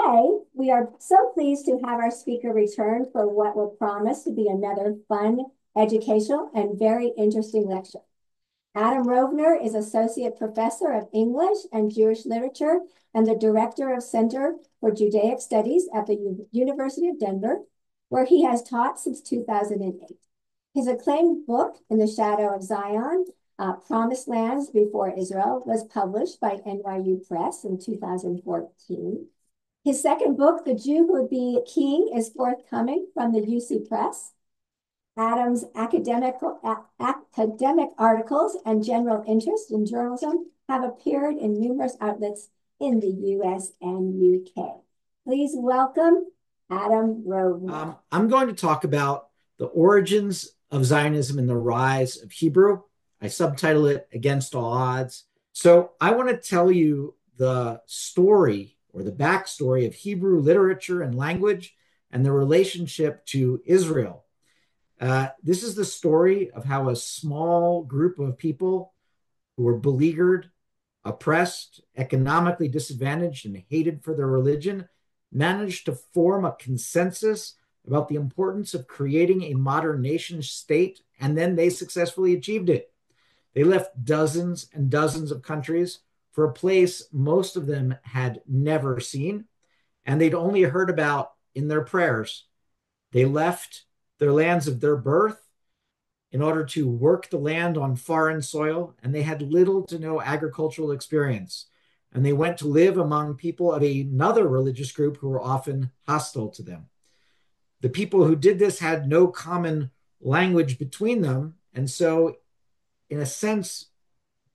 today, we are so pleased to have our speaker return for what will promise to be another fun, educational, and very interesting lecture. Adam Rovner is Associate Professor of English and Jewish Literature and the Director of Center for Judaic Studies at the University of Denver, where he has taught since 2008. His acclaimed book, In the Shadow of Zion, Promised Lands Before Israel, was published by NYU Press in 2014. His second book, The Jew Who Would Be King, is forthcoming from the UC Press. Adam's academic articles and general interest in journalism have appeared in numerous outlets in the US and UK. Please welcome Adam Rovner. I'm going to talk about the origins of Zionism and the rise of Hebrew. I subtitle it Against All Odds. So I want to tell you the story or the backstory of Hebrew literature and language and the relationship to Israel. This is the story of how a small group of people who were beleaguered, oppressed, economically disadvantaged, and hated for their religion managed to form a consensus about the importance of creating a modern nation state, and then they successfully achieved it. They left dozens and dozens of countries for a place most of them had never seen, and they'd only heard about in their prayers. They left their lands of their birth in order to work the land on foreign soil, and they had little to no agricultural experience. And they went to live among people of another religious group who were often hostile to them. The people who did this had no common language between them, and so, in a sense,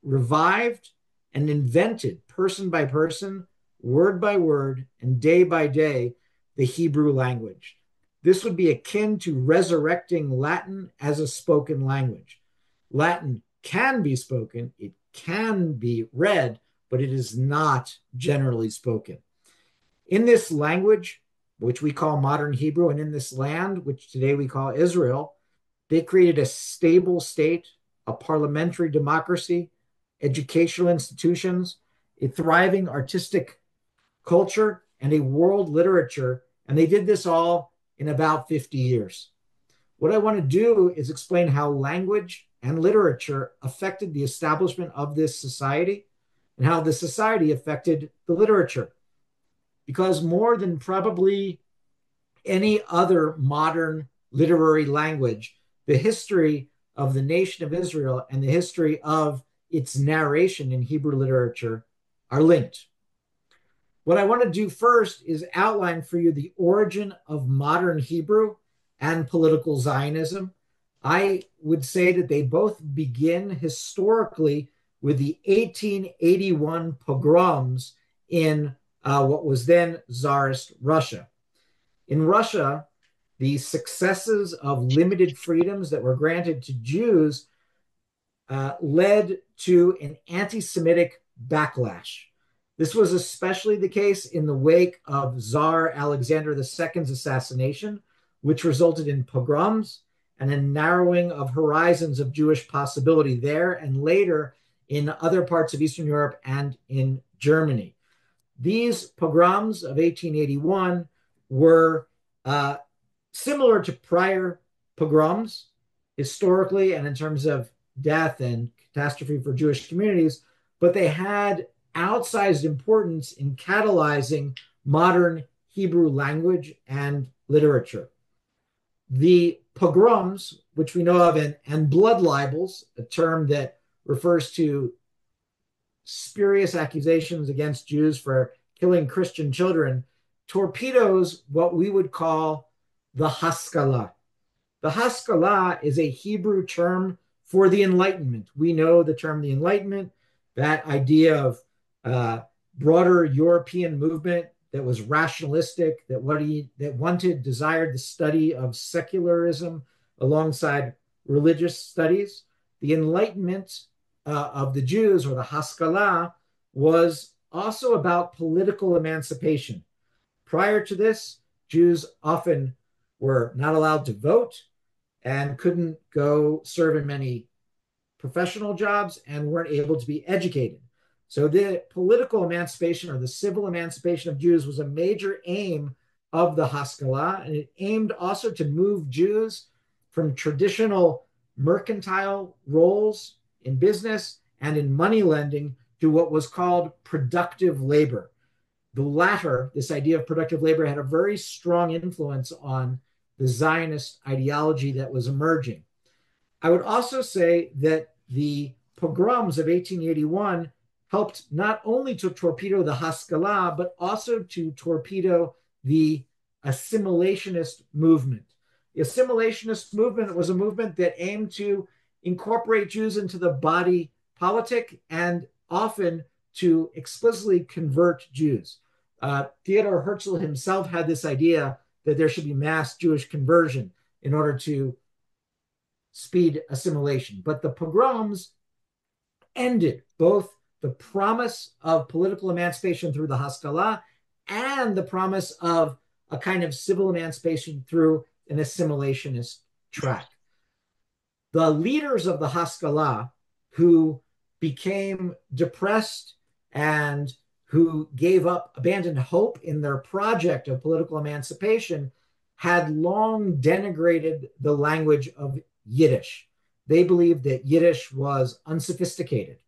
revived and invented person by person, word by word, and day by day, the Hebrew language. This would be akin to resurrecting Latin as a spoken language. Latin can be spoken, it can be read, but it is not generally spoken. In this language, which we call modern Hebrew, and in this land, which today we call Israel, they created a stable state, a parliamentary democracy, educational institutions, a thriving artistic culture, and a world literature. And they did this all in about 50 years. What I want to do is explain how language and literature affected the establishment of this society and how the society affected the literature. Because more than probably any other modern literary language, the history of the nation of Israel and the history of its narration in Hebrew literature are linked. What I want to do first is outline for you the origin of modern Hebrew and political Zionism. I would say that they both begin historically with the 1881 pogroms in what was then Tsarist Russia. In Russia, the successes of limited freedoms that were granted to Jews led to an anti-Semitic backlash. This was especially the case in the wake of Tsar Alexander II's assassination, which resulted in pogroms and a narrowing of horizons of Jewish possibility there and later in other parts of Eastern Europe and in Germany. These pogroms of 1881 were similar to prior pogroms historically and in terms of death and catastrophe for Jewish communities, but they had outsized importance in catalyzing modern Hebrew language and literature. The pogroms, which we know of, and blood libels, a term that refers to spurious accusations against Jews for killing Christian children, torpedoes what we would call the Haskalah. The Haskalah is a Hebrew term for the Enlightenment. We know the term the Enlightenment, that idea of broader European movement that was rationalistic, that desired the study of secularism alongside religious studies. The Enlightenment of the Jews, or the Haskalah, was also about political emancipation. Prior to this, Jews often were not allowed to vote and couldn't go serve in many professional jobs and weren't able to be educated. So the political emancipation or the civil emancipation of Jews was a major aim of the Haskalah, and it aimed also to move Jews from traditional mercantile roles in business and in money lending to what was called productive labor. The latter, this idea of productive labor, had a very strong influence on the Zionist ideology that was emerging. I would also say that the pogroms of 1881 helped not only to torpedo the Haskalah, but also to torpedo the assimilationist movement. The assimilationist movement was a movement that aimed to incorporate Jews into the body politic and often to explicitly convert Jews. Theodor Herzl himself had this idea that there should be mass Jewish conversion in order to speed assimilation. But the pogroms ended both the promise of political emancipation through the Haskalah and the promise of a kind of civil emancipation through an assimilationist track. The leaders of the Haskalah, who became depressed and who gave up, abandoned hope in their project of political emancipation, had long denigrated the language of Yiddish. They believed that Yiddish was unsophisticated.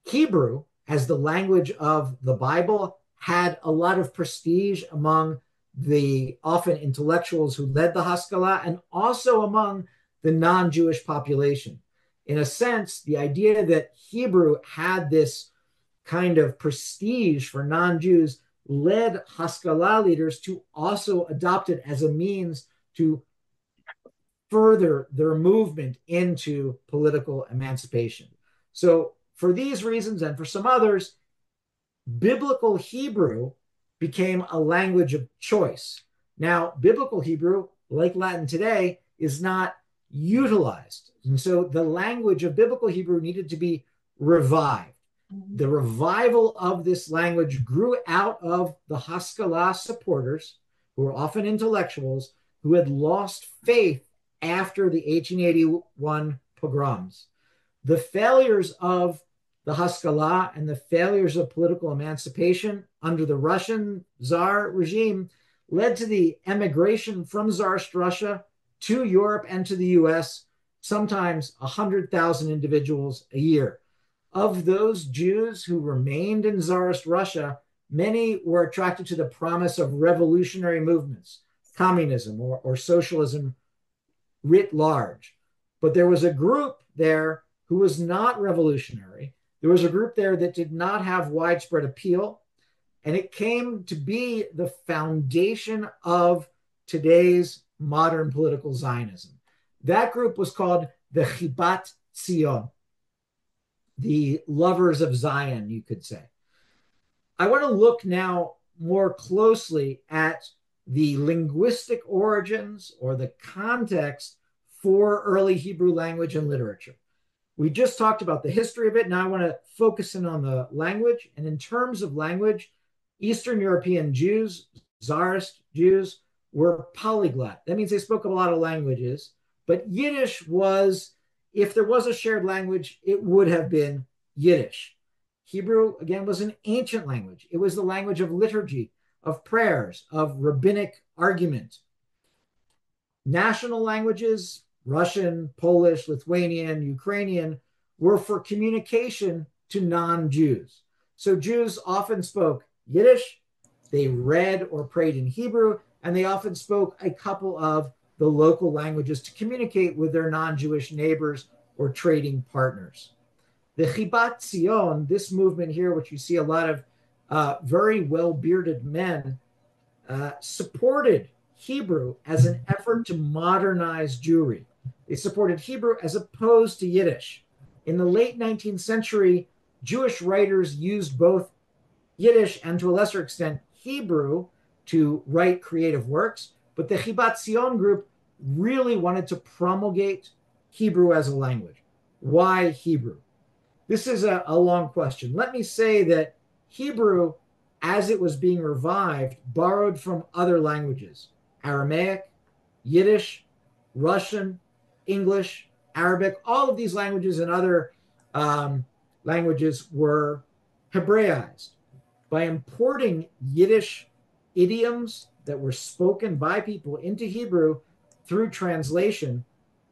Hebrew, as the language of the Bible, had a lot of prestige among the often intellectuals who led the Haskalah and also among the non-Jewish population. In a sense, the idea that Hebrew had this kind of prestige for non-Jews led Haskalah leaders to also adopt it as a means to further their movement into political emancipation. So for these reasons and for some others, biblical Hebrew became a language of choice. Now, biblical Hebrew, like Latin today, is not utilized. And so the language of biblical Hebrew needed to be revived. The revival of this language grew out of the Haskalah supporters, who were often intellectuals, who had lost faith after the 1881 pogroms. The failures of the Haskalah and the failures of political emancipation under the Russian Tsar regime led to the emigration from Tsarist Russia to Europe and to the US, sometimes 100,000 individuals a year. Of those Jews who remained in Tsarist Russia, many were attracted to the promise of revolutionary movements, communism or socialism writ large. But there was a group there who was not revolutionary. There was a group there that did not have widespread appeal, and it came to be the foundation of today's modern political Zionism. That group was called the Chibat Zion, the lovers of Zion, you could say. I want to look now more closely at the linguistic origins or the context for early Hebrew language and literature. We just talked about the history of it. Now I want to focus in on the language. And in terms of language, Eastern European Jews, Tsarist Jews, were polyglot. That means they spoke a lot of languages. But Yiddish was, if there was a shared language, it would have been Yiddish. Hebrew, again, was an ancient language. It was the language of liturgy, of prayers, of rabbinic argument. National languages, Russian, Polish, Lithuanian, Ukrainian, were for communication to non-Jews. So Jews often spoke Yiddish, they read or prayed in Hebrew, and they often spoke a couple of the local languages to communicate with their non-Jewish neighbors or trading partners. The Chibat Zion, this movement here, which you see a lot of very well-bearded men, supported Hebrew as an effort to modernize Jewry. They supported Hebrew as opposed to Yiddish. In the late 19th century, Jewish writers used both Yiddish and, to a lesser extent, Hebrew to write creative works, but the Chibat Zion group really wanted to promulgate Hebrew as a language. Why Hebrew? This is a long question. Let me say that Hebrew, as it was being revived, borrowed from other languages: Aramaic, Yiddish, Russian, English, Arabic. All of these languages and other languages were Hebraized. By importing Yiddish idioms that were spoken by people into Hebrew through translation,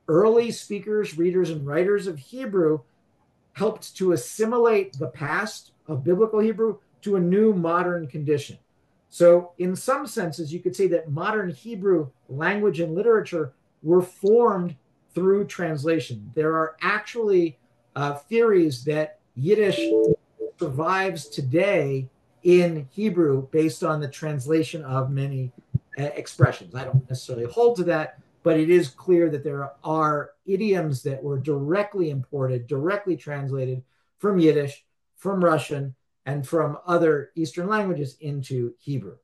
early speakers, readers, and writers of Hebrew helped to assimilate the past of biblical Hebrew to a new modern condition. So, in some senses, you could say that modern Hebrew language and literature were formed through translation. There are actually theories that Yiddish survives today in Hebrew based on the translation of many expressions. I don't necessarily hold to that, but it is clear that there are idioms that were directly imported, directly translated from Yiddish, from Russian, and from other Eastern languages into Hebrew.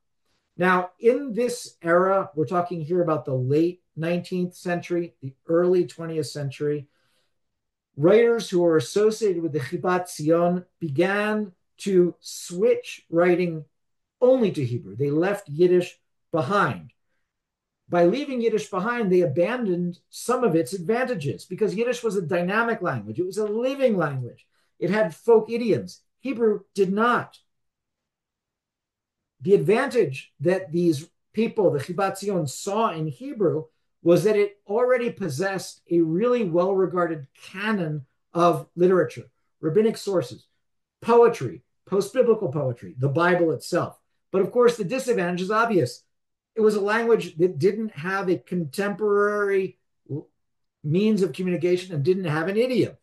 Now, in this era, we're talking here about the late 19th century, the early 20th century, writers who were associated with the Chibat Zion began to switch writing only to Hebrew. They left Yiddish behind. By leaving Yiddish behind, they abandoned some of its advantages because Yiddish was a dynamic language. It was a living language. It had folk idioms. Hebrew did not. The advantage that these people, the Chibat Zion, saw in Hebrew was that it already possessed a really well-regarded canon of literature, rabbinic sources, poetry, post-biblical poetry, the Bible itself. But of course, the disadvantage is obvious. It was a language that didn't have a contemporary means of communication and didn't have an idiom.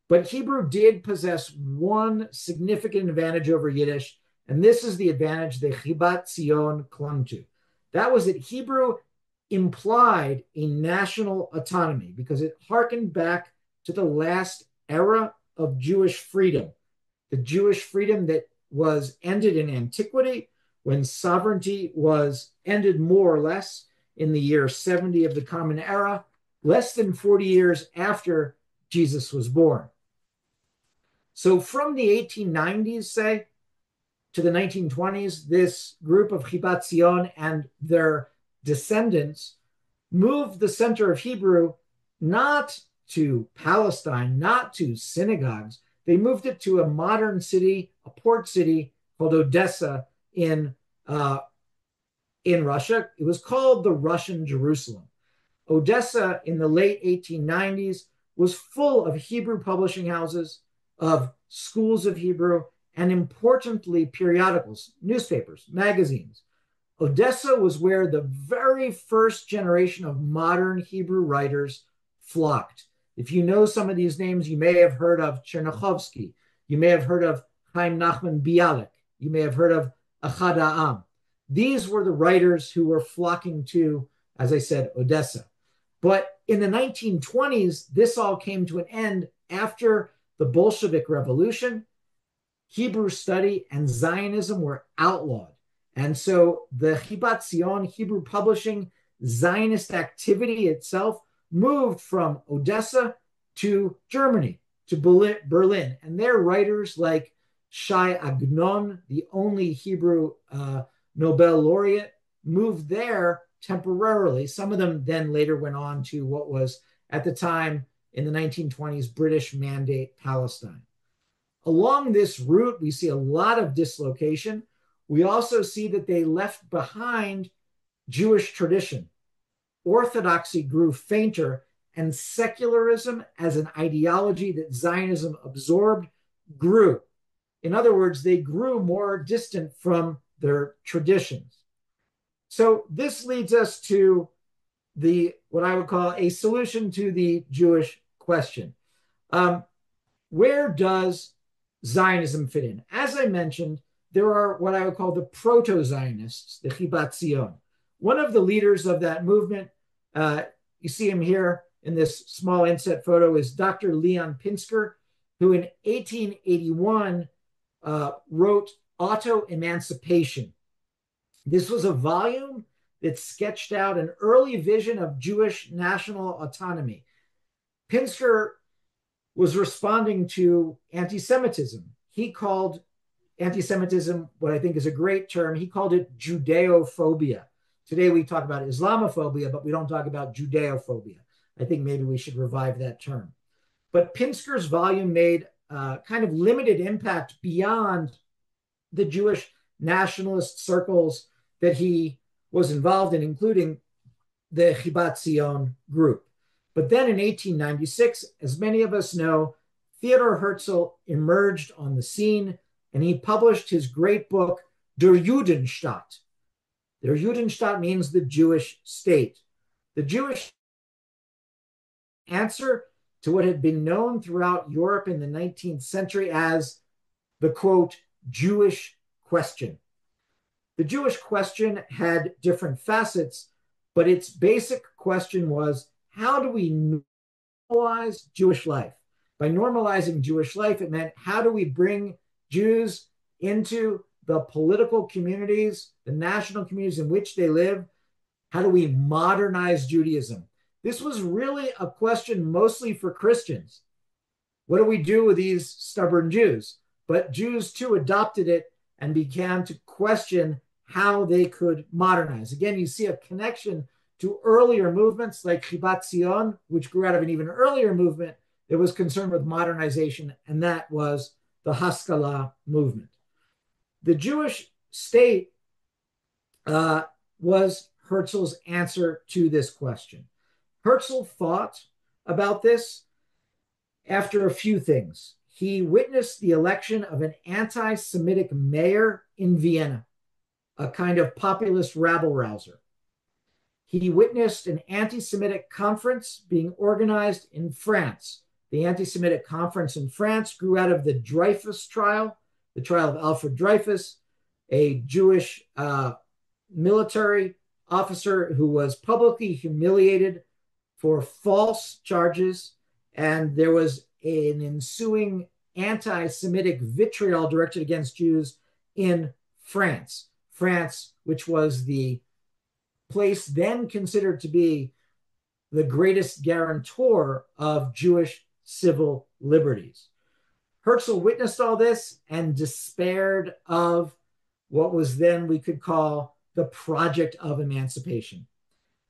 But Hebrew did possess one significant advantage over Yiddish, and this is the advantage the Chibat Zion clung to. That was that Hebrew implied a national autonomy because it harkened back to the last era of Jewish freedom, the Jewish freedom that was ended in antiquity when sovereignty was ended more or less in the year 70 of the Common Era, less than 40 years after Jesus was born. So from the 1890s, say, to the 1920s, this group of Chibat Zion and their descendants moved the center of Hebrew not to Palestine, not to synagogues. They moved it to a modern city, a port city called Odessa in Russia. It was called the Russian Jerusalem. Odessa in the late 1890s was full of Hebrew publishing houses, of schools of Hebrew, and importantly, periodicals, newspapers, magazines. Odessa was where the very first generation of modern Hebrew writers flocked. If you know some of these names, you may have heard of Chernyakhovsky. You may have heard of Chaim Nachman Bialik. You may have heard of Achad Ha'am. These were the writers who were flocking to, as I said, Odessa. But in the 1920s, this all came to an end after the Bolshevik Revolution. Hebrew study and Zionism were outlawed. And so the Chibat Zion, Hebrew publishing, Zionist activity itself moved from Odessa to Germany, to Berlin. And their writers like Shai Agnon, the only Hebrew Nobel laureate, moved there temporarily. Some of them then later went on to what was at the time in the 1920s British Mandate Palestine. Along this route, we see a lot of dislocation. We also see that they left behind Jewish tradition. Orthodoxy grew fainter, and secularism as an ideology that Zionism absorbed grew. In other words, they grew more distant from their traditions. So this leads us to what I would call a solution to the Jewish question. Where does Zionism fit in? As I mentioned, there are what I would call the proto-Zionists, the Chibat Zion. One of the leaders of that movement, you see him here in this small inset photo, is Dr. Leon Pinsker, who in 1881 wrote Auto-Emancipation. This was a volume that sketched out an early vision of Jewish national autonomy. Pinsker was responding to anti-Semitism. He called anti-Semitism, what I think is a great term, he called it Judeophobia. Today we talk about Islamophobia, but we don't talk about Judeophobia. I think maybe we should revive that term. But Pinsker's volume made kind of limited impact beyond the Jewish nationalist circles that he was involved in, including the Chibat Zion group. But then in 1896, as many of us know, Theodor Herzl emerged on the scene and he published his great book, Der Judenstaat. Der Judenstaat means the Jewish state. The Jewish answer to what had been known throughout Europe in the 19th century as the, quote, Jewish question. The Jewish question had different facets, but its basic question was, how do we normalize Jewish life? By normalizing Jewish life, it meant, how do we bring Jews into the political communities, the national communities in which they live? How do we modernize Judaism? This was really a question mostly for Christians. What do we do with these stubborn Jews? But Jews too adopted it and began to question how they could modernize. Again, you see a connection to earlier movements like Chibat Zion, which grew out of an even earlier movement that was concerned with modernization, and that was the Haskalah movement. The Jewish state was Herzl's answer to this question. Herzl thought about this after a few things. He witnessed the election of an anti-Semitic mayor in Vienna, a kind of populist rabble-rouser. He witnessed an anti-Semitic conference being organized in France. The anti-Semitic conference in France grew out of the Dreyfus trial, the trial of Alfred Dreyfus, a Jewish military officer who was publicly humiliated for false charges, and there was an ensuing anti-Semitic vitriol directed against Jews in France. France, which was the place then considered to be the greatest guarantor of Jewish civil liberties. Herzl witnessed all this and despaired of what was then we could call the project of emancipation.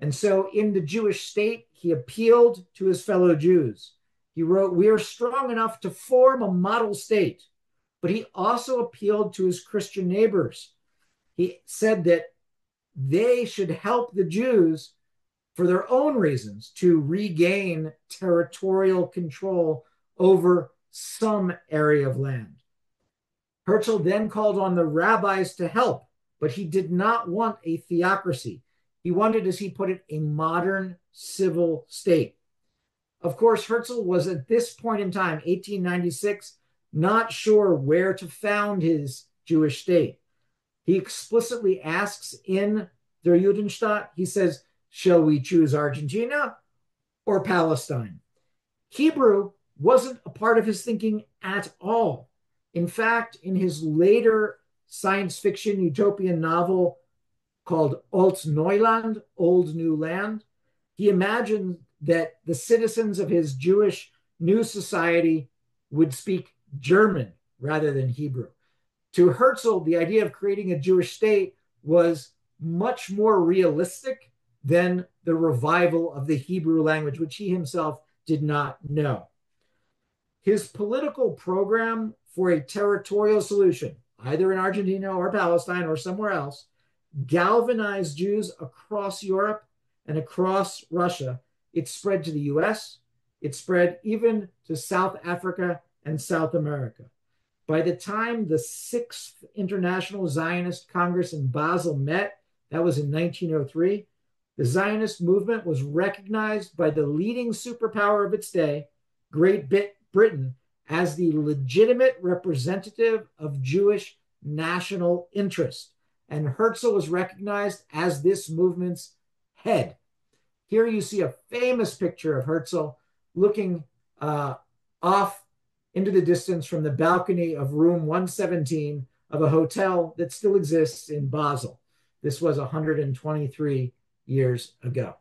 And so in the Jewish state, he appealed to his fellow Jews. He wrote, "We are strong enough to form a model state." But he also appealed to his Christian neighbors. He said that they should help the Jews for their own reasons to regain territorial control over some area of land. Herzl then called on the rabbis to help, but he did not want a theocracy. He wanted, as he put it, a modern civil state. Of course, Herzl was at this point in time, 1896, not sure where to found his Jewish state. He explicitly asks in Der Judenstaat, he says, shall we choose Argentina or Palestine? Hebrew wasn't a part of his thinking at all. In fact, in his later science fiction utopian novel called Alt Neuland, Old New Land, he imagined that the citizens of his Jewish new society would speak German rather than Hebrew. To Herzl, the idea of creating a Jewish state was much more realistic than the revival of the Hebrew language, which he himself did not know. His political program for a territorial solution, either in Argentina or Palestine or somewhere else, galvanized Jews across Europe and across Russia. It spread to the US. It spread even to South Africa and South America. By the time the Sixth International Zionist Congress in Basel met, that was in 1903, the Zionist movement was recognized by the leading superpower of its day, Great Britain, as the legitimate representative of Jewish national interest. And Herzl was recognized as this movement's head. Here you see a famous picture of Herzl looking off into the distance from the balcony of room 117 of a hotel that still exists in Basel. This was 123 years ago.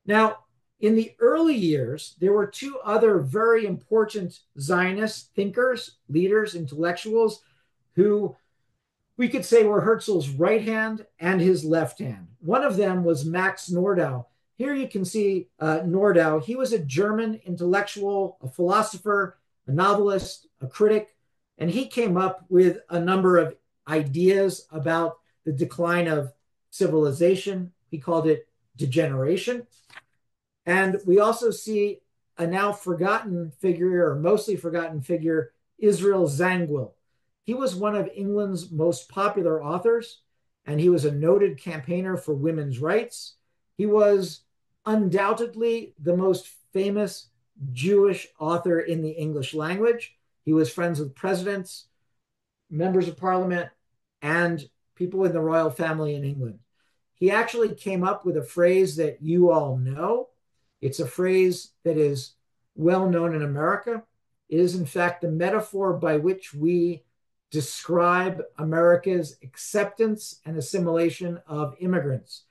Now, in the early years, there were two other very important Zionist thinkers, leaders, intellectuals, who we could say were Herzl's right hand and his left hand. One of them was Max Nordau. Here you can see Nordau. He was a German intellectual, a philosopher, a novelist, a critic, and he came up with a number of ideas about the decline of civilization. He called it degeneration. And we also see a now forgotten figure, or mostly forgotten figure, Israel Zangwill. He was one of England's most popular authors, and he was a noted campaigner for women's rights. He was undoubtedly the most famous Jewish author in the English language. He was friends with presidents, members of parliament, and people in the royal family in England. He actually came up with a phrase that you all know. It's a phrase that is well known in America. It is, in fact, the metaphor by which we describe America's acceptance and assimilation of immigrants.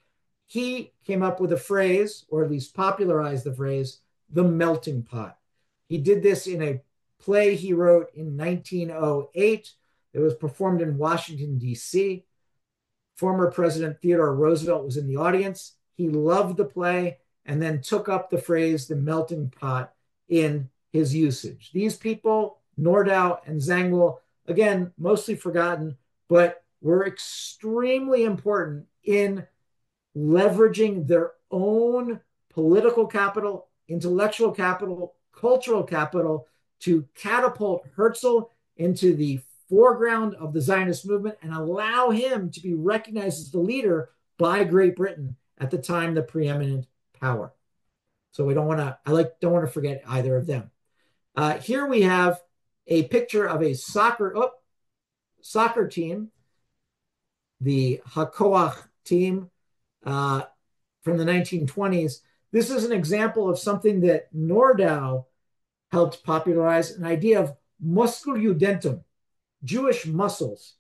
He came up with a phrase, or at least popularized the phrase, the melting pot. He did this in a play he wrote in 1908. It was performed in Washington, D.C. Former President Theodore Roosevelt was in the audience. He loved the play and then took up the phrase, the melting pot, in his usage. These people, Nordau and Zangwill, again, mostly forgotten, but were extremely important in leveraging their own political capital, intellectual capital, cultural capital to catapult Herzl into the foreground of the Zionist movement and allow him to be recognized as the leader by Great Britain, at the time the preeminent power. So we don't want to forget either of them. Here we have a picture of a soccer team, the Hakoach team from the 1920s. This is an example of something that Nordau helped popularize, an idea of musculjudentum, Jewish muscles,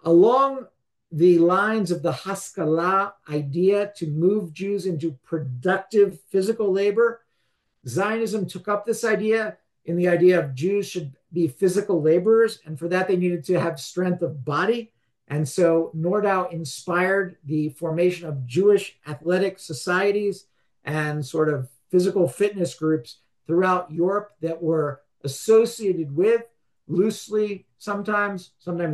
along the lines of the Haskalah idea to move Jews into productive physical labor. Zionism took up this idea in the idea of Jews should be physical laborers, and for that they needed to have strength of body. And so Nordau inspired the formation of Jewish athletic societies and sort of physical fitness groups throughout Europe that were associated with, loosely sometimes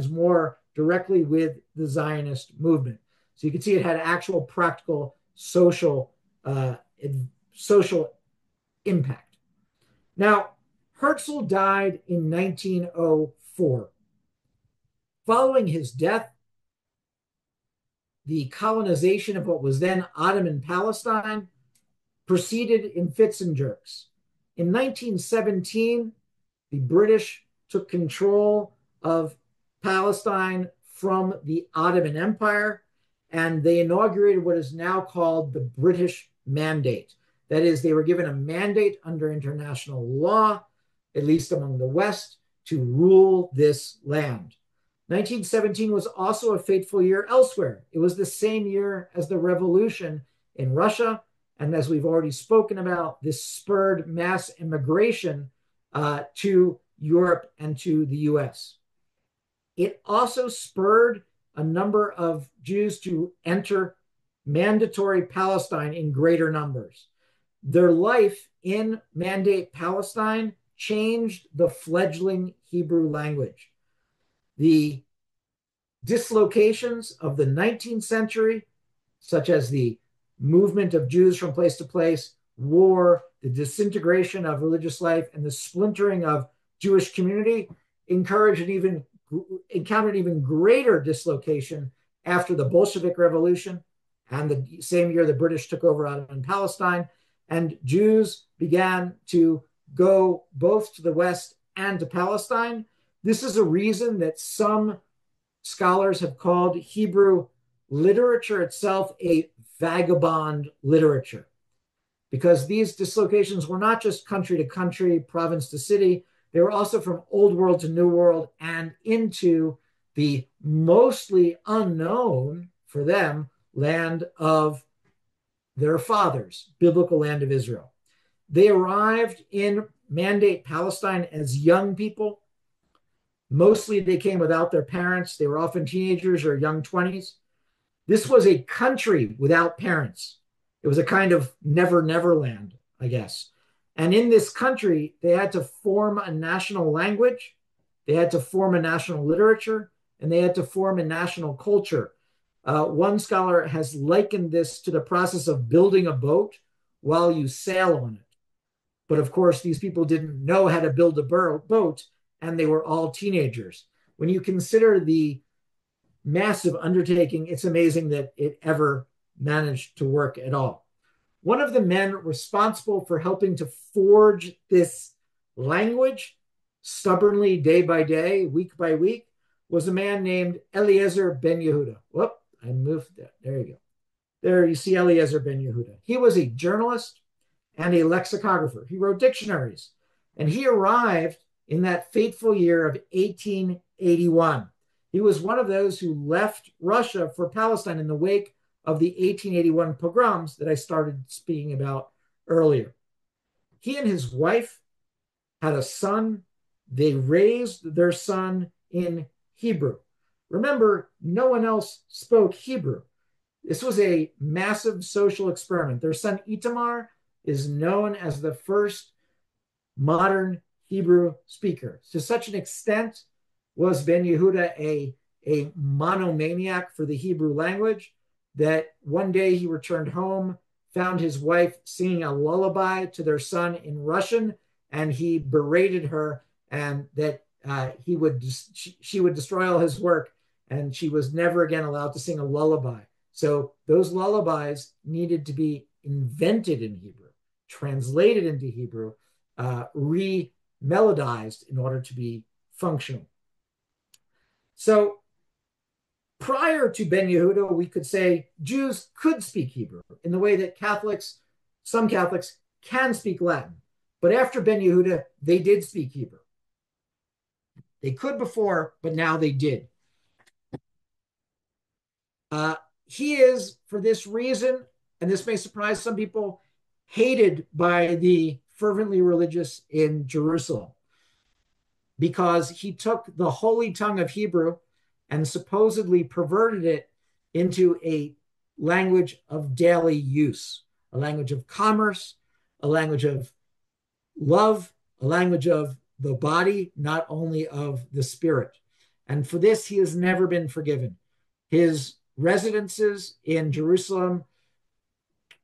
more directly with, the Zionist movement. So you can see it had actual practical social impact. Now, Herzl died in 1904. Following his death, the colonization of what was then Ottoman Palestine proceeded in fits and jerks. In 1917, the British took control of Palestine from the Ottoman Empire, and they inaugurated what is now called the British Mandate. That is, they were given a mandate under international law, at least among the West, to rule this land. 1917 was also a fateful year elsewhere. It was the same year as the revolution in Russia, and as we've already spoken about, this spurred mass immigration to Europe and to the US. It also spurred a number of Jews to enter mandatory Palestine in greater numbers. Their life in Mandate Palestine changed the fledgling Hebrew language. The dislocations of the 19th century, such as the movement of Jews from place to place, war, the disintegration of religious life, and the splintering of Jewish community, encountered even greater dislocation after the Bolshevik Revolution and the same year the British took over Ottoman Palestine, and Jews began to go both to the West and to Palestine. This is a reason that some scholars have called Hebrew literature itself a vagabond literature, because these dislocations were not just country to country, province to city. They were also from Old World to New World and into the mostly unknown for them land of their fathers, biblical land of Israel. They arrived in Mandate Palestine as young people. Mostly they came without their parents. They were often teenagers or young 20s. This was a country without parents. It was a kind of never land, I guess. And in this country, they had to form a national language, they had to form a national literature, and they had to form a national culture. One scholar has likened this to the process of building a boat while you sail on it. But of course, these people didn't know how to build a boat, and they were all teenagers. When you consider the massive undertaking, it's amazing that it ever managed to work at all. One of the men responsible for helping to forge this language stubbornly, day by day, week by week, was a man named Eliezer ben Yehuda. Whoop, I moved that. There you go. There you see Eliezer ben Yehuda. He was a journalist and a lexicographer. He wrote dictionaries. And he arrived in that fateful year of 1881. He was one of those who left Russia for Palestine in the wake of the 1881 pogroms that I started speaking about earlier. He and his wife had a son. They raised their son in Hebrew. Remember, no one else spoke Hebrew. This was a massive social experiment. Their son Itamar is known as the first modern Hebrew speaker. To such an extent was Ben Yehuda a monomaniac for the Hebrew language that one day he returned home, found his wife singing a lullaby to their son in Russian, and he berated her, and that she would destroy all his work, and she was never again allowed to sing a lullaby. So those lullabies needed to be invented in Hebrew, translated into Hebrew, re-melodized in order to be functional. So prior to Ben Yehuda, we could say Jews could speak Hebrew in the way that some Catholics can speak Latin. But after Ben Yehuda, they did speak Hebrew. They could before, but now they did. He is, for this reason, and this may surprise some people, hated by the fervently religious in Jerusalem because he took the holy tongue of Hebrew and supposedly perverted it into a language of daily use, a language of commerce, a language of love, a language of the body, not only of the spirit. And for this, he has never been forgiven. His residences in Jerusalem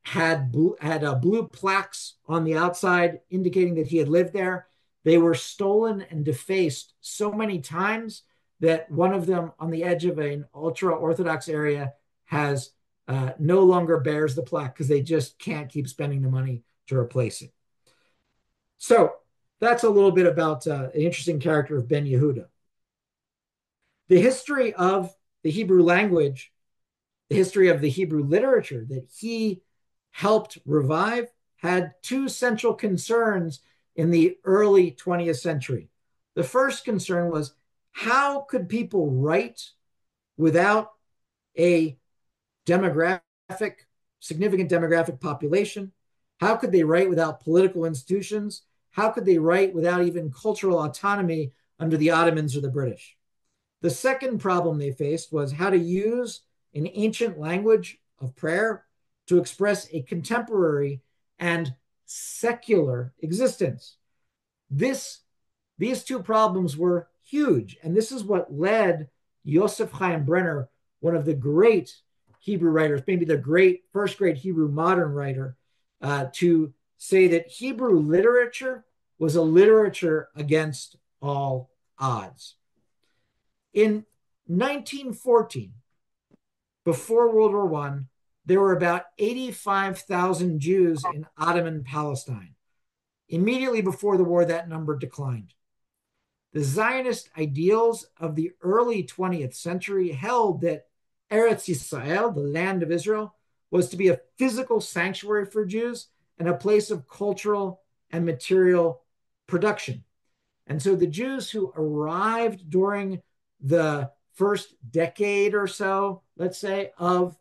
had blue plaques on the outside indicating that he had lived there. They were stolen and defaced so many times that one of them on the edge of an ultra-Orthodox area has no longer bears the plaque because they just can't keep spending the money to replace it. So that's a little bit about an interesting character of Ben Yehuda. The history of the Hebrew language, the history of the Hebrew literature that he helped revive had two central concerns in the early 20th century. The first concern was, how could people write without a significant demographic population? How could they write without political institutions? How could they write without even cultural autonomy under the Ottomans or the British? The second problem they faced was how to use an ancient language of prayer to express a contemporary and secular existence. These two problems were huge, and this is what led Yosef Chaim Brenner, one of the great Hebrew writers, maybe the first great Hebrew modern writer, to say that Hebrew literature was a literature against all odds. In 1914, before World War I, there were about 85,000 Jews in Ottoman Palestine. Immediately before the war, that number declined. The Zionist ideals of the early 20th century held that Eretz Yisrael, the land of Israel, was to be a physical sanctuary for Jews and a place of cultural and material production. And so the Jews who arrived during the first decade or so, let's say, of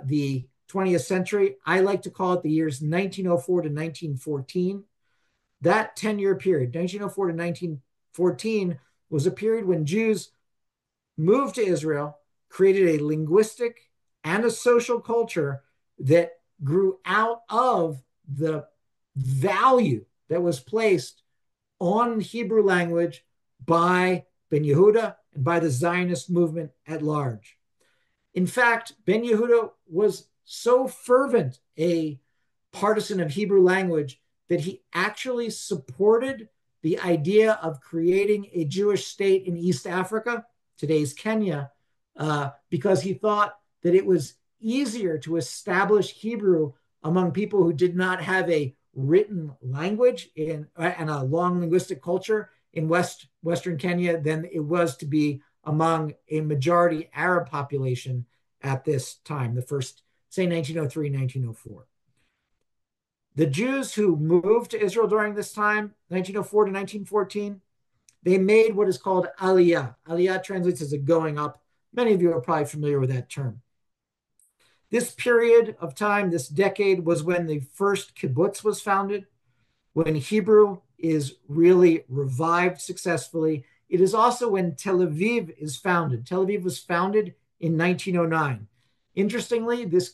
the 20th century, I like to call it the years 1904 to 1914. That 10-year period, 1904 to 1914, was a period when Jews moved to Israel, created a linguistic and a social culture that grew out of the value that was placed on Hebrew language by Ben Yehuda and by the Zionist movement at large. In fact, Ben Yehuda was so fervent a partisan of Hebrew language that he actually supported the idea of creating a Jewish state in East Africa, today's Kenya, because he thought that it was easier to establish Hebrew among people who did not have a written language and a long linguistic culture in Western Kenya than it was to be among a majority Arab population at this time, the first, say, 1903, 1904. The Jews who moved to Israel during this time, 1904 to 1914, they made what is called aliyah. Aliyah translates as a going up. Many of you are probably familiar with that term. This period of time, this decade, was when the first kibbutz was founded, when Hebrew is really revived successfully. It is also when Tel Aviv is founded. Tel Aviv was founded in 1909. Interestingly, this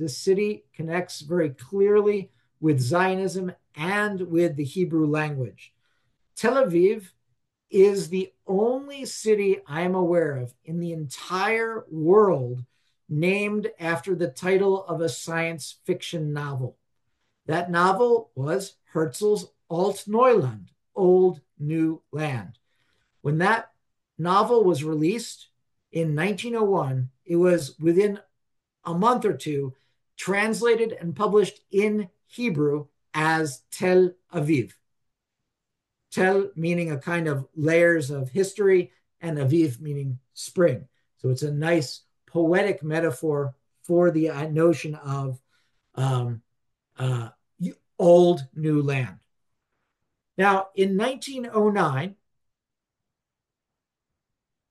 city connects very clearly with Zionism and with the Hebrew language. Tel Aviv is the only city I am aware of in the entire world named after the title of a science fiction novel. That novel was Herzl's Alt Neuland, Old New Land. When that novel was released in 1901, it was within a month or two translated and published in Hebrew as Tel Aviv. Tel meaning a kind of layers of history, and Aviv meaning spring. So it's a nice poetic metaphor for the notion of old new land. Now, in 1909,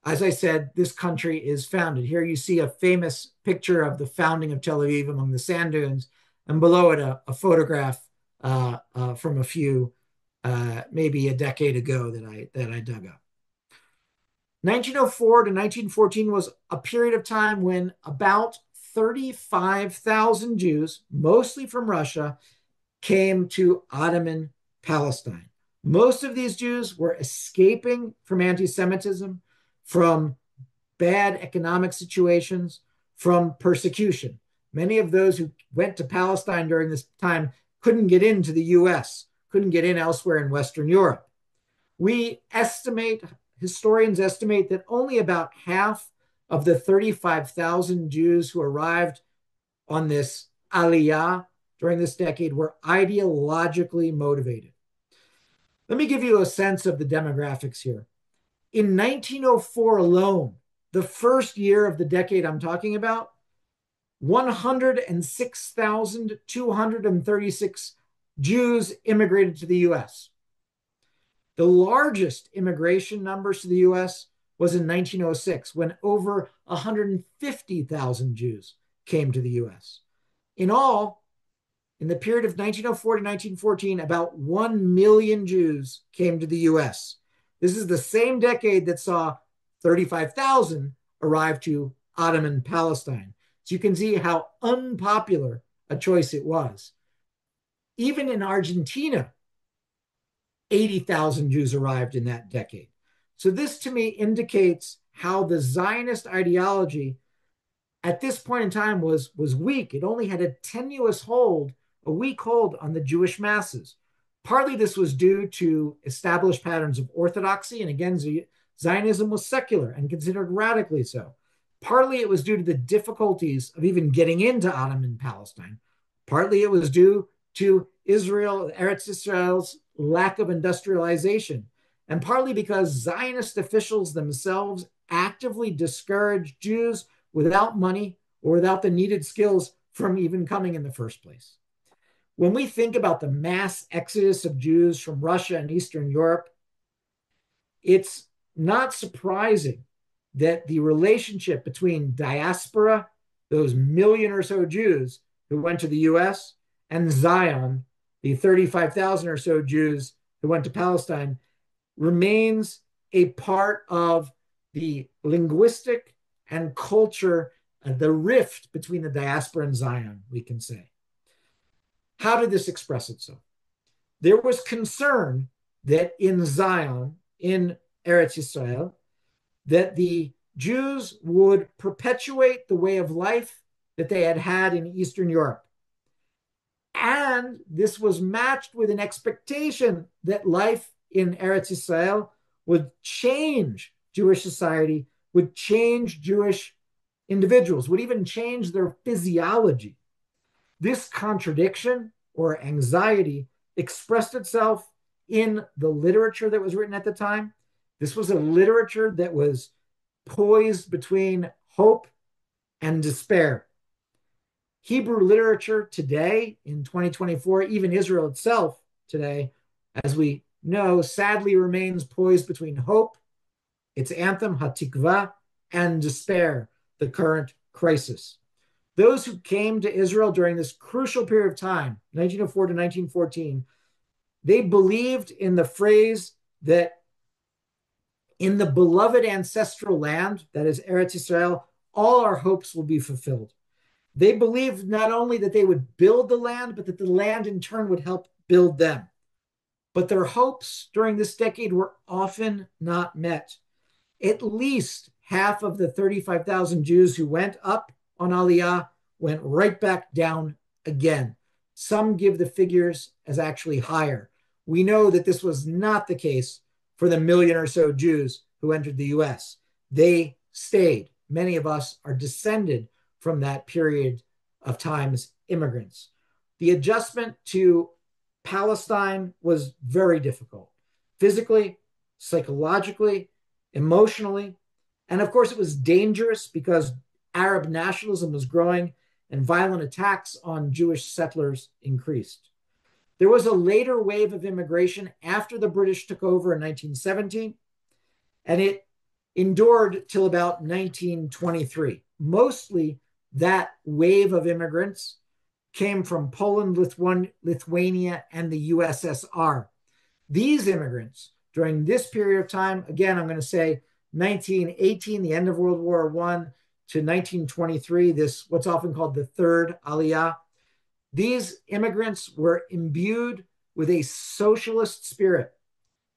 as I said, this country is founded. Here you see a famous picture of the founding of Tel Aviv among the sand dunes, and below it a photograph from a few, maybe a decade ago that I dug up. 1904 to 1914 was a period of time when about 35,000 Jews, mostly from Russia, came to Ottoman Palestine. Most of these Jews were escaping from anti-Semitism, from bad economic situations, from persecution. Many of those who went to Palestine during this time couldn't get into the US, couldn't get in elsewhere in Western Europe. Historians estimate that only about half of the 35,000 Jews who arrived on this aliyah during this decade were ideologically motivated. Let me give you a sense of the demographics here. In 1904 alone, the first year of the decade I'm talking about, 106,236 Jews immigrated to the US. The largest immigration numbers to the US was in 1906, when over 150,000 Jews came to the US. In all, in the period of 1904 to 1914, about 1 million Jews came to the US. This is the same decade that saw 35,000 arrive to Ottoman Palestine. So you can see how unpopular a choice it was. Even in Argentina, 80,000 Jews arrived in that decade. So this to me indicates how the Zionist ideology at this point in time was weak. It only had a tenuous hold, a weak hold on the Jewish masses. Partly this was due to established patterns of orthodoxy, and again, Zionism was secular and considered radically so. Partly it was due to the difficulties of even getting into Ottoman Palestine. Partly it was due to Eretz Israel's lack of industrialization, and partly because Zionist officials themselves actively discouraged Jews without money or without the needed skills from even coming in the first place. When we think about the mass exodus of Jews from Russia and Eastern Europe, it's not surprising that the relationship between diaspora, those million or so Jews who went to the US, and Zion, the 35,000 or so Jews who went to Palestine, remains a part of the linguistic and culture, the rift between the diaspora and Zion, we can say. How did this express itself? there was concern that in Zion, in Eretz Israel, that the Jews would perpetuate the way of life that they had had in Eastern Europe. And this was matched with an expectation that life in Eretz Israel would change Jewish society, would change Jewish individuals, would even change their physiology. This contradiction or anxiety expressed itself in the literature that was written at the time. This was a literature that was poised between hope and despair. Hebrew literature today in 2024, even Israel itself today, as we know, sadly remains poised between hope, its anthem, Hatikva, and despair, the current crisis. Those who came to Israel during this crucial period of time, 1904 to 1914, they believed in the phrase that in the beloved ancestral land, that is Eretz Israel, all our hopes will be fulfilled. They believed not only that they would build the land, but that the land in turn would help build them. But their hopes during this decade were often not met. At least half of the 35,000 Jews who went up on Aliyah went right back down again. Some give the figures as actually higher. We know that this was not the case for the million or so Jews who entered the US. They stayed. Many of us are descended from that period of time as immigrants. The adjustment to Palestine was very difficult, physically, psychologically, emotionally. And of course, it was dangerous because Arab nationalism was growing and violent attacks on Jewish settlers increased. There was a later wave of immigration after the British took over in 1917, and it endured till about 1923. Mostly that wave of immigrants came from Poland, Lithuania, and the USSR. These immigrants, during this period of time, again, I'm going to say 1918, the end of World War I, to 1923, this what's often called the third Aliyah. These immigrants were imbued with a socialist spirit,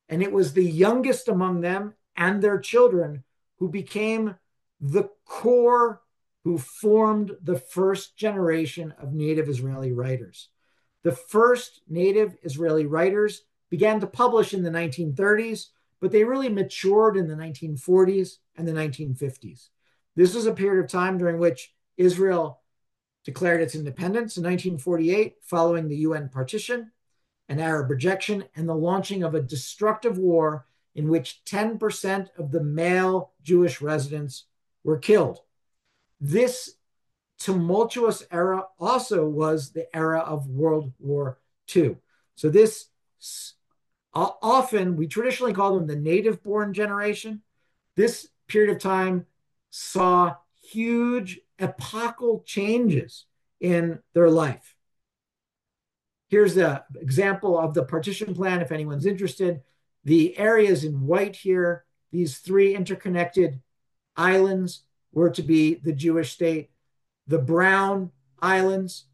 and it was the youngest among them and their children who became the core who formed the first generation of native Israeli writers. The first native Israeli writers began to publish in the 1930s, but they really matured in the 1940s and the 1950s. This was a period of time during which Israel declared its independence in 1948, following the UN partition, an Arab rejection, and the launching of a destructive war in which 10% of the male Jewish residents were killed. This tumultuous era also was the era of World War II. So this often, we traditionally call them the native-born generation. This period of time saw huge epochal changes in their life. Here's the example of the partition plan, if anyone's interested. The areas in white here, these three interconnected islands, were to be the Jewish state. The brown islands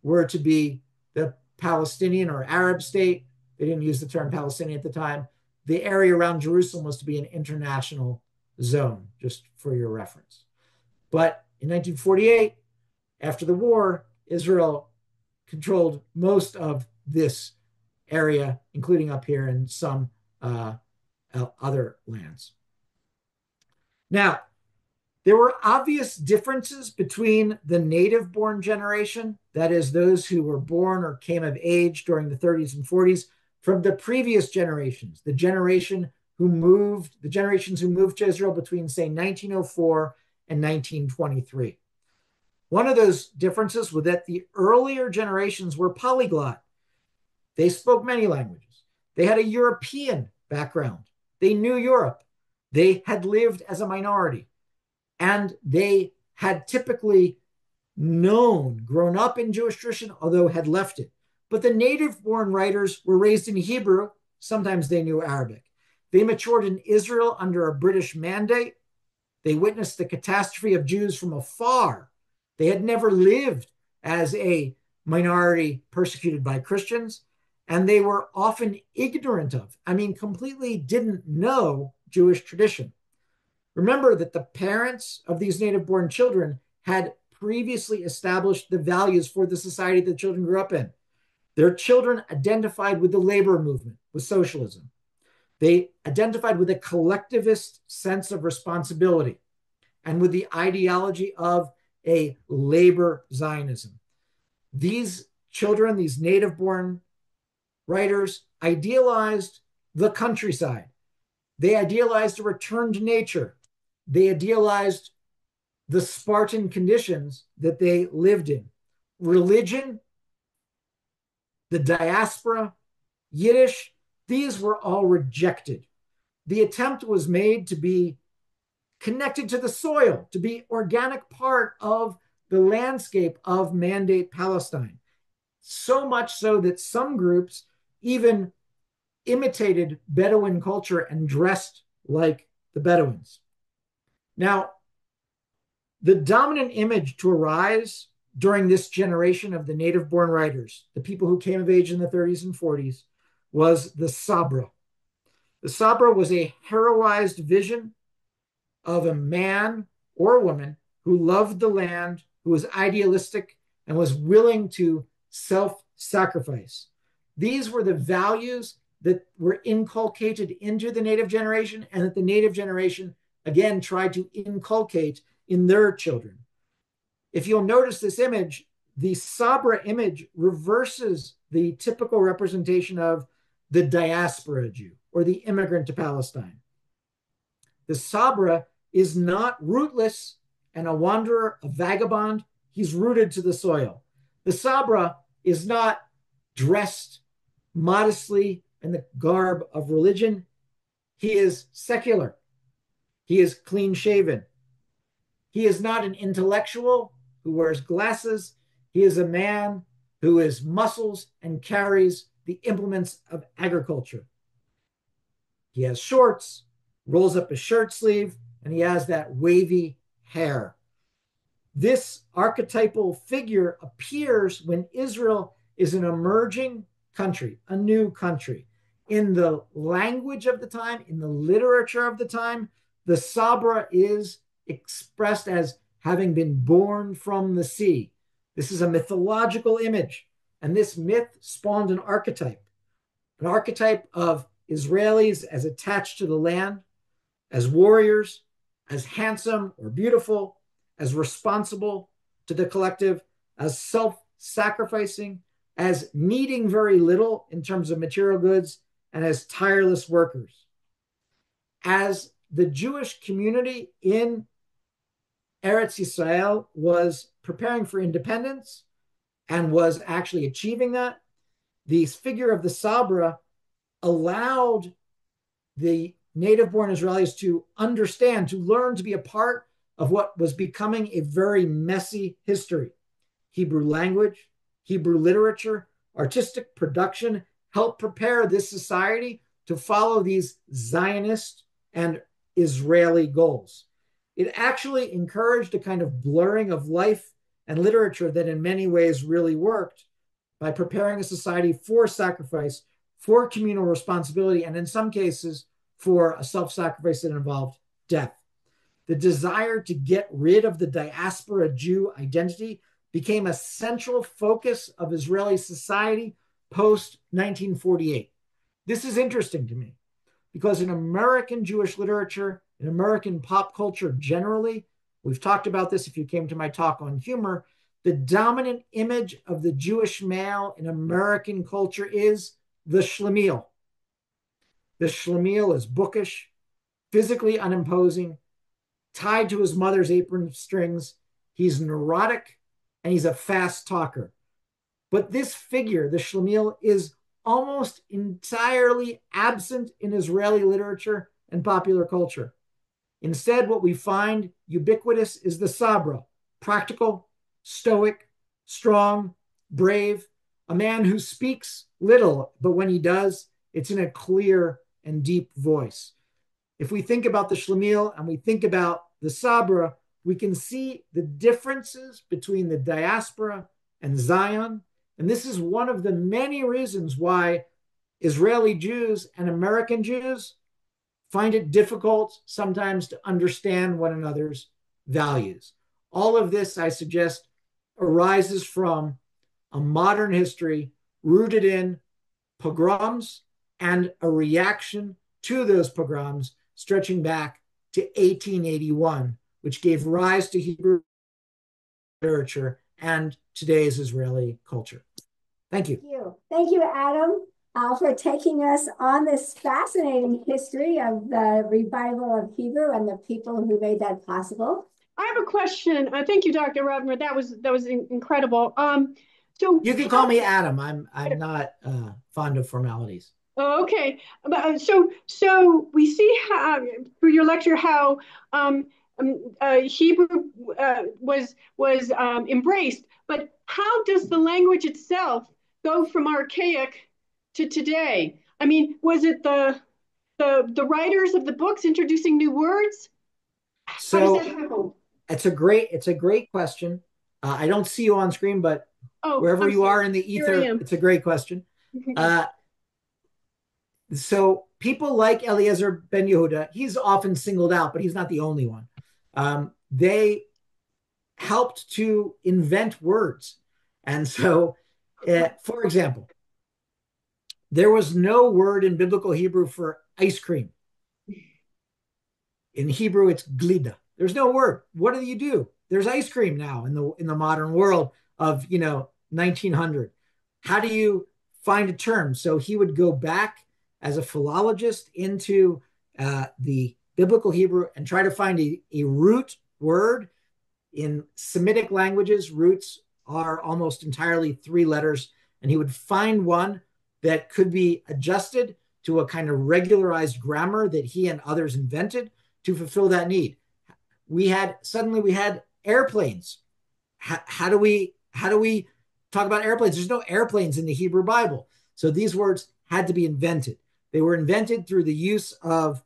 were to be the Palestinian or Arab state. They didn't use the term Palestinian at the time. The area around Jerusalem was to be an international zone, just for your reference. But in 1948, after the war, Israel controlled most of this area, including up here and some other lands. Now, there were obvious differences between the native-born generation, that is, those who were born or came of age during the 30s and 40s, from the previous generations, the generations who moved to Israel between, say, 1904 and 1923. One of those differences was that the earlier generations were polyglot. They spoke many languages. They had a European background. They knew Europe. They had lived as a minority. And they had typically grown up in Jewish tradition, although had left it. But the native-born writers were raised in Hebrew. Sometimes they knew Arabic. They matured in Israel under a British mandate. They witnessed the catastrophe of Jews from afar. They had never lived as a minority persecuted by Christians. and they were often ignorant of, I mean, completely didn't know Jewish tradition. Remember that the parents of these native born children had previously established the values for the society the children grew up in. Their children identified with the labor movement, with socialism. They identified with a collectivist sense of responsibility and with the ideology of a labor Zionism. These children, these native born writers, idealized the countryside. They idealized a return to nature. They idealized the Spartan conditions that they lived in. Religion, the diaspora, Yiddish, these were all rejected. The attempt was made to be connected to the soil, to be organic part of the landscape of Mandate Palestine. So much so that some groups even imitated Bedouin culture and dressed like the Bedouins. Now, the dominant image to arise during this generation of the native born writers, the people who came of age in the 30s and 40s, was the Sabra. The Sabra was a heroized vision of a man or a woman who loved the land, who was idealistic, and was willing to self-sacrifice. These were the values that were inculcated into the native generation, and that the native generation, again, tried to inculcate in their children. If you'll notice this image, the Sabra image reverses the typical representation of the diaspora Jew or the immigrant to Palestine. The Sabra is not rootless and a wanderer, a vagabond. He's rooted to the soil. The Sabra is not dressed modestly in the garb of religion. He is secular. He is clean shaven. He is not an intellectual who wears glasses. He is a man who is muscles and carries the implements of agriculture. He has shorts, rolls up his shirt sleeve, and he has that wavy hair. This archetypal figure appears when Israel is an emerging country, a new country. In the language of the time, in the literature of the time, the Sabra is expressed as having been born from the sea. This is a mythological image, and this myth spawned an archetype of Israelis as attached to the land, as warriors, as handsome or beautiful, as responsible to the collective, as self-sacrificing, as needing very little in terms of material goods, and as tireless workers. As the Jewish community in Eretz Yisrael was preparing for independence and was actually achieving that, the figure of the Sabra allowed the native-born Israelis to understand, to learn to be a part of what was becoming a very messy history. Hebrew language, Hebrew literature, artistic production helped prepare this society to follow these Zionist and Israeli goals. It actually encouraged a kind of blurring of life and literature that in many ways really worked by preparing a society for sacrifice, for communal responsibility, and in some cases, for a self-sacrifice that involved death. The desire to get rid of the diaspora Jew identity became a central focus of Israeli society post-1948. This is interesting to me because in American Jewish literature, in American pop culture generally, we've talked about this if you came to my talk on humor, the dominant image of the Jewish male in American culture is the shlemiel. The shlemiel is bookish, physically unimposing, tied to his mother's apron strings. He's neurotic and he's a fast talker. But this figure, the shlemiel, is almost entirely absent in Israeli literature and popular culture. Instead, what we find ubiquitous is the Sabra, practical, stoic, strong, brave, a man who speaks little, but when he does, it's in a clear and deep voice. If we think about the shlemiel and we think about the Sabra, we can see the differences between the diaspora and Zion And this is one of the many reasons why Israeli Jews and American Jews find it difficult sometimes to understand one another's values. All of this, I suggest, arises from a modern history rooted in pogroms and a reaction to those pogroms stretching back to 1881, which gave rise to Hebrew literature and today's Israeli culture. Thank you. Thank you. Thank you, Adam, for taking us on this fascinating history of the revival of Hebrew and the people who made that possible. I have a question. Thank you, Dr. Rovner. That was incredible. You can call me Adam. I'm not fond of formalities. Oh, okay. So we see how through your lecture how Hebrew was embraced, but how does the language itself go from archaic to today? I mean, was it the writers of the books introducing new words? How does that happen? It's a great question. I don't see you on screen, but wherever you are in the ether, it's a great question. So people like Eliezer ben Yehuda, he's often singled out, but he's not the only one. They helped to invent words. And so, for example, there was no word in biblical Hebrew for ice cream. In Hebrew, it's glida. There's no word. What do you do? There's ice cream now in the modern world of 1900. How do you find a term? So he would go back as a philologist into the biblical Hebrew and try to find a root word. In Semitic languages, roots are almost entirely three letters, and he would find one that could be adjusted to a kind of regularized grammar that he and others invented to fulfill that need. Suddenly we had airplanes. How do we talk about airplanes? There's no airplanes in the Hebrew Bible. So these words had to be invented. They were invented through the use of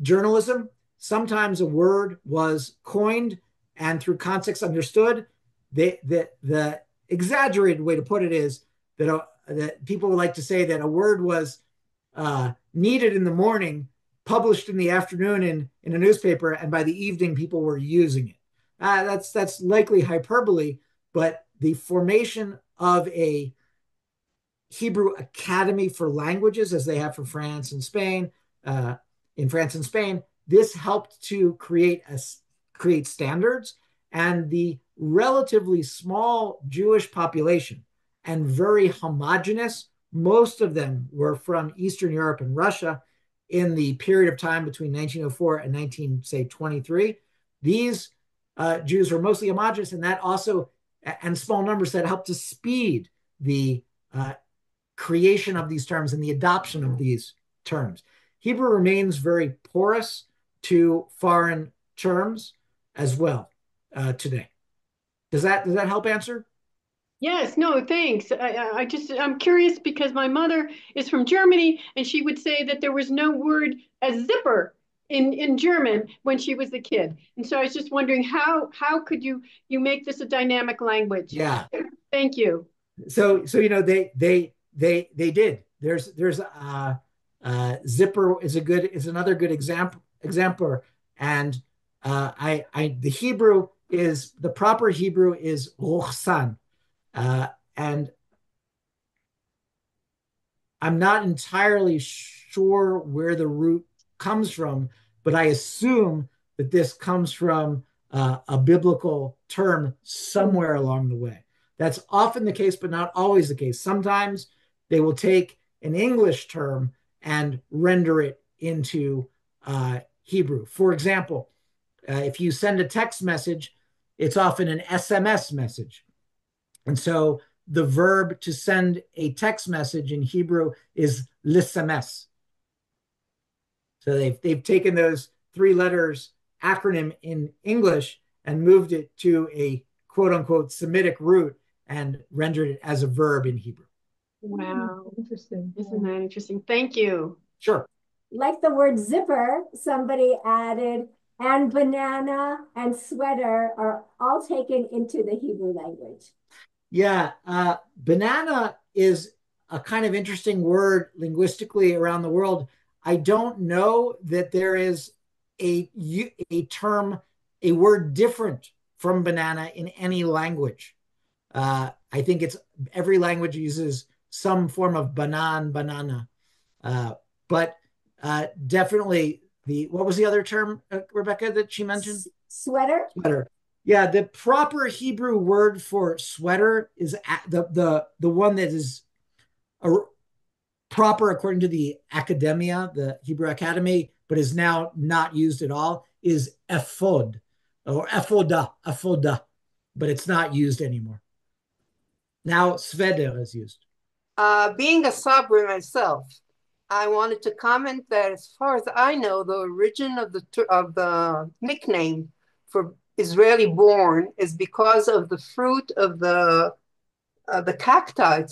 journalism. Sometimes a word was coined and through context understood. The exaggerated way to put it is that people would like to say that a word was needed in the morning, published in the afternoon in a newspaper, and by the evening people were using it. That's likely hyperbole, but the formation of a Hebrew Academy for Languages, as they have for France and Spain, in France and Spain, this helped to create standards, and the relatively small Jewish population and very homogenous. Most of them were from Eastern Europe and Russia in the period of time between 1904 and 1923. These Jews were mostly homogenous, and that also, and small numbers, that helped to speed the creation of these terms and the adoption of these terms. Hebrew remains very porous to foreign terms as well today. Does that help answer? Yes, no, thanks. I'm curious because my mother is from Germany, and she would say that there was no word as zipper in German when she was a kid. And so I was just wondering how could you make this a dynamic language? Yeah. Thank you. So they did. There's zipper is another good example, and the proper Hebrew is ruchsan. And I'm not entirely sure where the root comes from, but I assume that this comes from a biblical term somewhere along the way. That's often the case, but not always the case. Sometimes they will take an English term and render it into Hebrew. For example, if you send a text message, it's often an SMS message. And so the verb to send a text message in Hebrew is lisames. So they've taken those three letters acronym in English and moved it to a quote unquote Semitic root and rendered it as a verb in Hebrew. Wow. Interesting. Isn't that interesting? Thank you. Sure. Like the word zipper, somebody added, and banana and sweater are all taken into the Hebrew language. Yeah, banana is a kind of interesting word linguistically around the world. I don't know that there is a term, a word different from banana in any language. I think it's every language uses some form of banana. Uh, but definitely the what was the other term, Rebecca, that she mentioned? Sweater? Sweater. Yeah, the proper Hebrew word for sweater is the one that is a, proper according to the academia, the Hebrew Academy, but is now not used at all, is ephod or ephoda, but it's not used anymore. Now sveder is used. Being a Sabra myself, I wanted to comment that as far as I know, the origin of the nickname for Israeli born is because of the fruit of the cacti,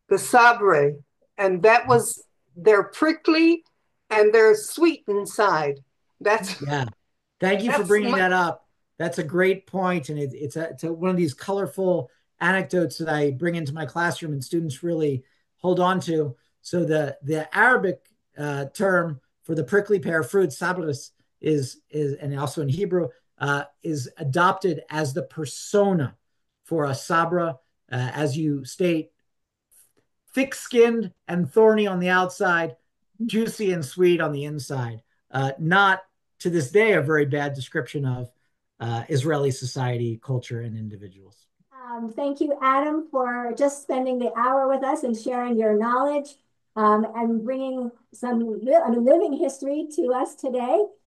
the sabre, and that was they're prickly and they're sweet inside. That's Yeah. Thank you for that's bringing my, that up. That's a great point, and it's one of these colorful anecdotes that I bring into my classroom, and students really hold on to. So the Arabic term for the prickly pear fruit, sabris, is and also in Hebrew is adopted as the persona for a sabra, as you state, thick-skinned and thorny on the outside, juicy and sweet on the inside. Not to this day a very bad description of Israeli society, culture, and individuals. Thank you, Adam, for just spending the hour with us and sharing your knowledge and bringing some living history to us today.